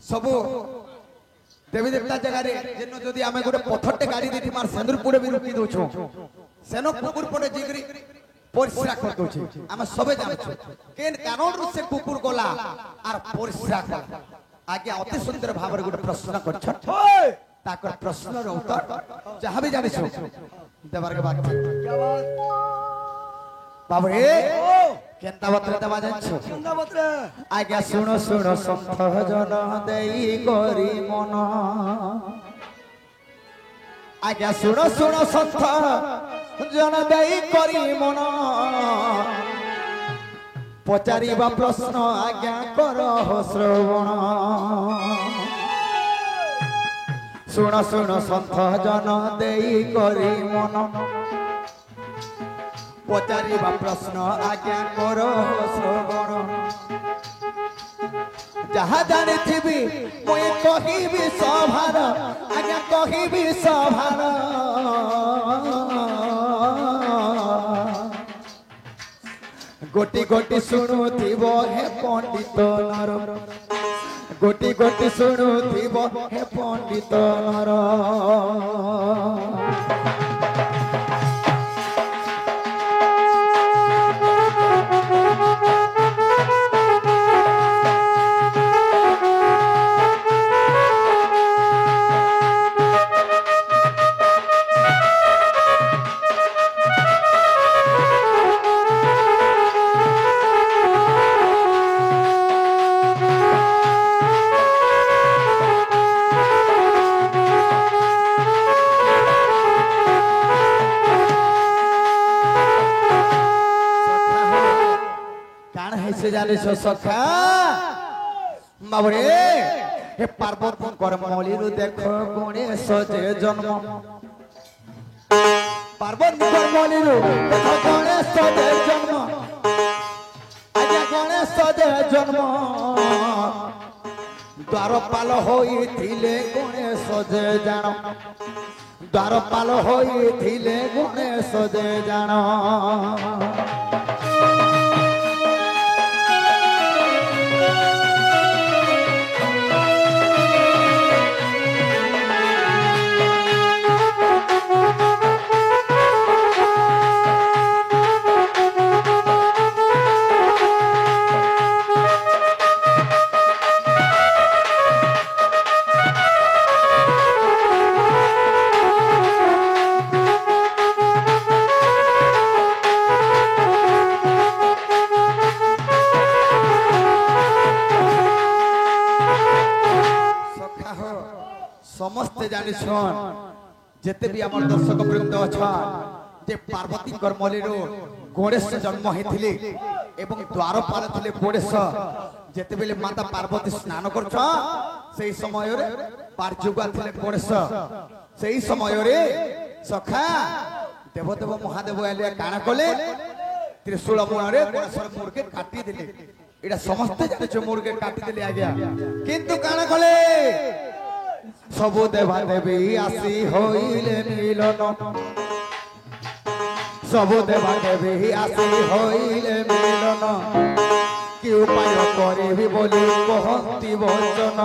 सबु देवी देवता जगह रे जेनो जदी आमे गोटे पत्थरटे गाड़ी देती मार सेंदूर पुडे भी रुकी दोछो सेनो कुकुर पड़े जिगरी परिश्रा कर दोछे आमे सबे जानछो केन कारण रु से कुकुर गोला आर परिश्रा कला आगे अति सुंदर भाबर गोटे प्रश्न करछ ताकर प्रश्न रो उत्तर जहां भी जानिछो देवार के बात क्या बात बाबू रे केंता बतरे दबा जानछो केंता बतरे आज्ञा सुनो सुनो संत जन देई करी मन आज्ञा सुनो सुनो संत जन देई करी मन पचारिबा प्रश्न आज्ञा करो श्रवण सुनो सुनो संत जन देई करी मन पचारिबा प्रश्न आज्ञा करो श्रवण जहा जानिथिबी मुई कहिबी सभार आज्ञा कहिबी सभार गोटी गोटी शुणुथिबो हे पंडित नर गोटी गोटी शुणुथिबो हे पंडित नर सखा बाबरे हे पार्वत करमली रु देख गणेश जे जन्म पार्वत करमली रु देख गणेश जे जन्म आज्ञा गणेश जे जन्म द्वारपाल होइथिले गणेश जे जान द्वारपाल होइथिले गणेश जे जान समस्ते जानिछन जेते भी हमर दर्शक वृंद अच्छा जे पार्वती करमली रो गणेश जन्म हेथिले एवं द्वारपाल थिले गणेश जेते बेले माता पार्वती स्नान करछ सेही समय रे पारजुगा थिले गणेश सेही समय रे सखा देवदेव महादेव आले काना कोले त्रिशूल मूल रे गणेशर मूर के काटी दिले एडा समस्ते जानिछ मूर के काटी दिले आज्ञा किंतु काना कोले सबु देवा देवी आसी होइले मिलन सबु देवा देवी आसी होइले मिलन कि उपाय करिबी बोली कहती वचन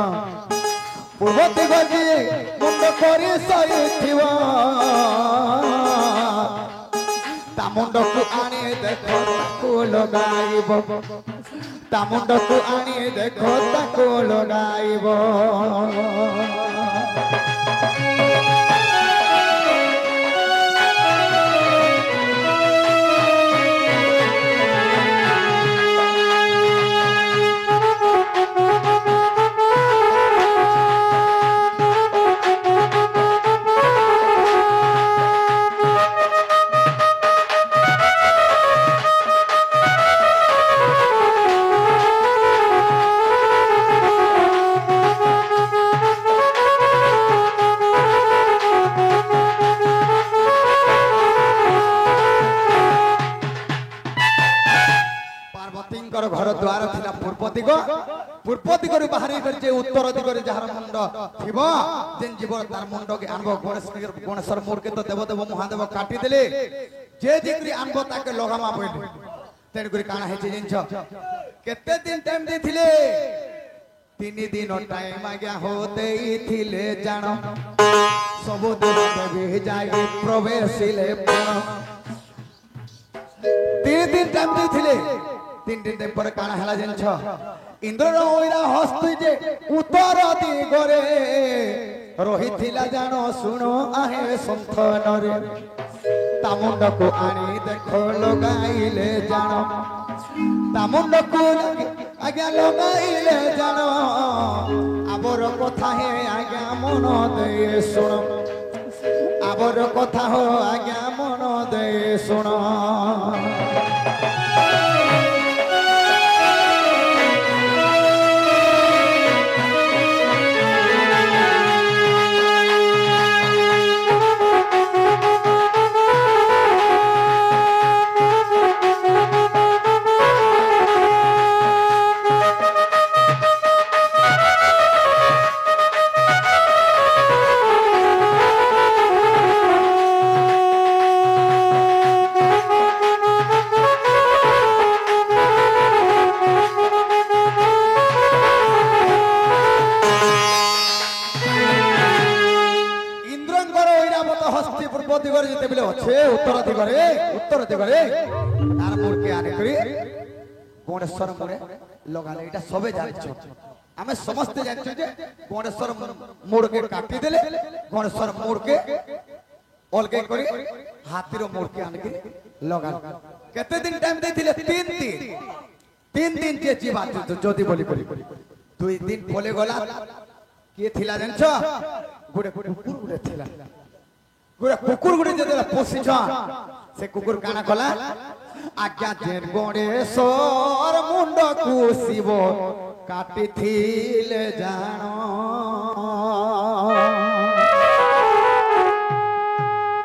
पूर्वती गजी मुंड करी सईथिबा ता मुंड को आने देखो ताको लगाइबो ता मुंड को आने देखो ताको लगाइबो घर द्वार थिला पूर्व दिग बाहरी कर उत्तर दिग जार मुंड थिब जेन जीव तार मुंड के आनबो गणेशर मूर के तो देवदेव महादेव काटी देले जे जिकरी आनबो ताके लगामा पइले तेन गुरी काना हे जिंछ केते दिन टाइम देथिले तीन दिन टाइम आज्ञा होते थिले जान सब देवी जाए प्रवेशिले तीन दिन टाइम देथिले तीन दिन पर काना हला जंछ इंद्र ओइरा हस्ती जे उत्तर दिगरे रहिथिला जान सुनो आहे संथनरे तामुंड को आनी देखो लगाइले जान तामुंड को आज्ञा लगाइले जान आबर कथा हे आज्ञा मन दे सुनो आबर कथा हो आज्ञा मन दे सुनो उत्तर दिगरे तार मूर्ति आने करी गणेश्वर मुरे लगाले एटा सबे जानिछ आमे समस्त जानिछ जे गणेश्वर मूड़ के काटी देले गणेश्वर मूड़ के अलगे करी हाथीर मूर्ति आने के लगाल केते दिन टाइम देथिले तीन दिन जे जीवा ज्योति बोली करी 2 दिन बोले गला के थिला जानिछ गुडे कुकुर गुडे थिला गुडे कुकुर गुडे जे पोसिछ से कुकुर काना कला आज्ञा जेन गणेश्वर मुंड कुशिव काटी थिले जानो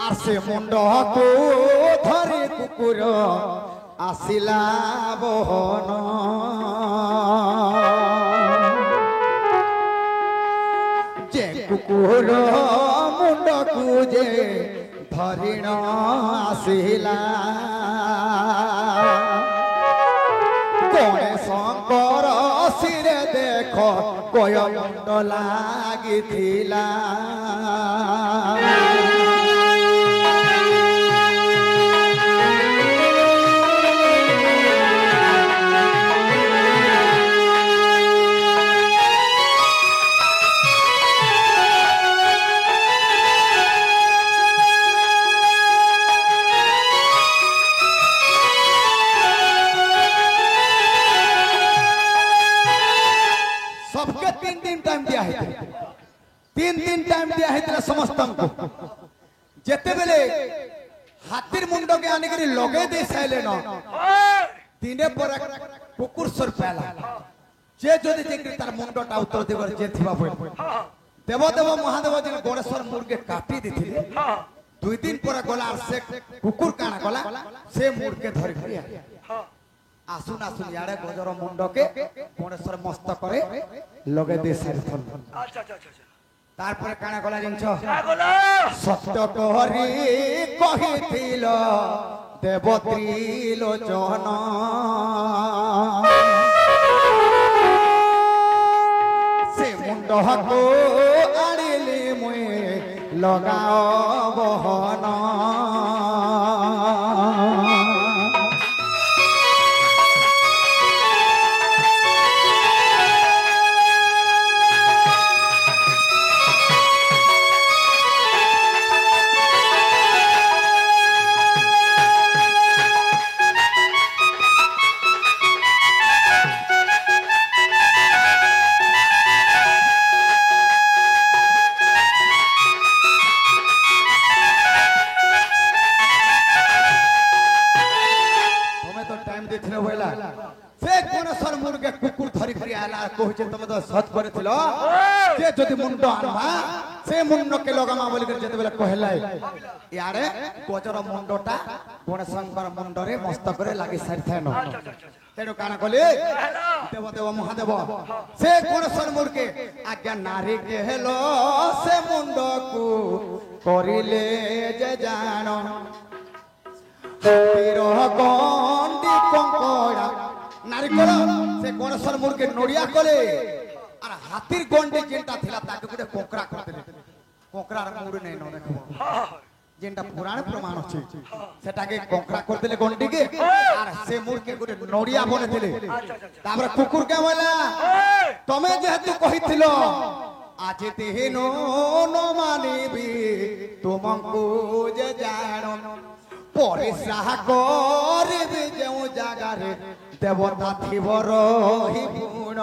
आर से मुंड को धरी कुकुर आसिला बहन जे कुकुर मुंड को जे धरिण आसिला गणेशंकर सिरे देख कय मुंड लागिथिला तीन दिन टाइम दिया है समस्त जेते बेले हाथीर मुंड के आने के लगे दे साइले न दिने पर कुकुर सर पहला जे जदि जे तार मुंडटा उत्तर देवर जे थिबा पय देवदेव महादेव जे गणेश्वर मुर्गे काटी दिथिले 2 दिन पर गला से कुकुर काना गला से मुर्गे धरि खरिया आसुन आसुन याडे गजर मुंड के गणेश्वर मस्तक करे लगे दे साइल अच्छा अच्छा अच्छा तारपर काना गला जिंछ सत्य कहरी कहिथिल देवत्री लोचन से मुंड को आड़िली मुई लगाओ बहन कहूचे तुम तो सत करथिलो जे जदि मुंड आनबा से मुंड के लगामा बोली कर जते बेला कहला यारे गजर मुंडटा गणेशंकर मुंडरे मस्तक रे लागि सारिथाय न तेरो काना कहले देवदेव महादेव से गणेश्वर मुंड के आज्ञा नारी के हेलो से मुंड को करिले जे जानो तीर गंडी कंकड़ा नारिकल से गणेश्वर मुर्गे नड़िया कले और हाथीर गंडे जेंटा थिला ताके गुटे कोकरा करदेले कोकरार मुड़ नै न देखबो जेंटा पुराण प्रमाण अछि सेटाके कोकरा करदेले गंडी के आर से मुड़ के गुटे नोडिया बनेथिले तापर कुकुर के बोला तमे जेहेतु कहिथिलो आज देहनो न मानिबी तुमको जे जानो परे साहा करबे जेउ जागारे देवता थिब रही गुण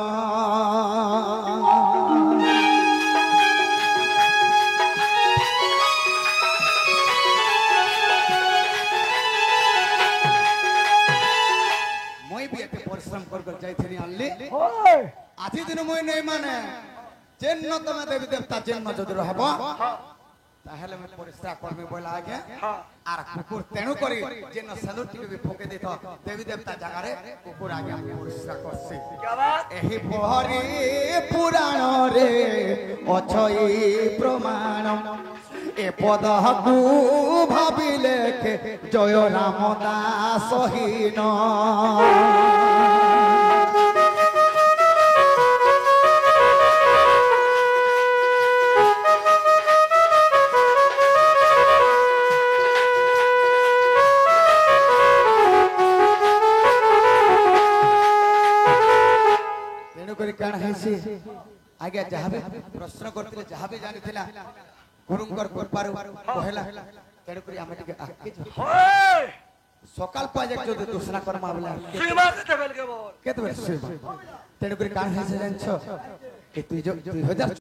মই भी एते परिश्रम कर जाइथिनी अल्ली आधी दिन মই नै माने जेन्न तमे देवी देवता जेन्न जदि रहबो ताहेले मैं परिश्रा करबे बोला आगे आर कुकुर तेनु करी जेन्न सनुर टिके भी फोके देत देवी देवता जगह रे कुकुर आगे हम परिश्रा करसी क्या बात एही पहरी पुराण रे अछई प्रमाण ए पद हकु भाबिले के जय राम दास हीन आगे जहाँ भी प्रश्न करते जहाँ भी जानी थिला गुरुंकर कृपारु कहला तेणुकरी आमे टिके आके सकाल पाजे जो दूसरा कर्म आबला सीमा केते बेल के बोल केते बेल सीमा तेणुकरी कान है से जानछो ए तू जो 2000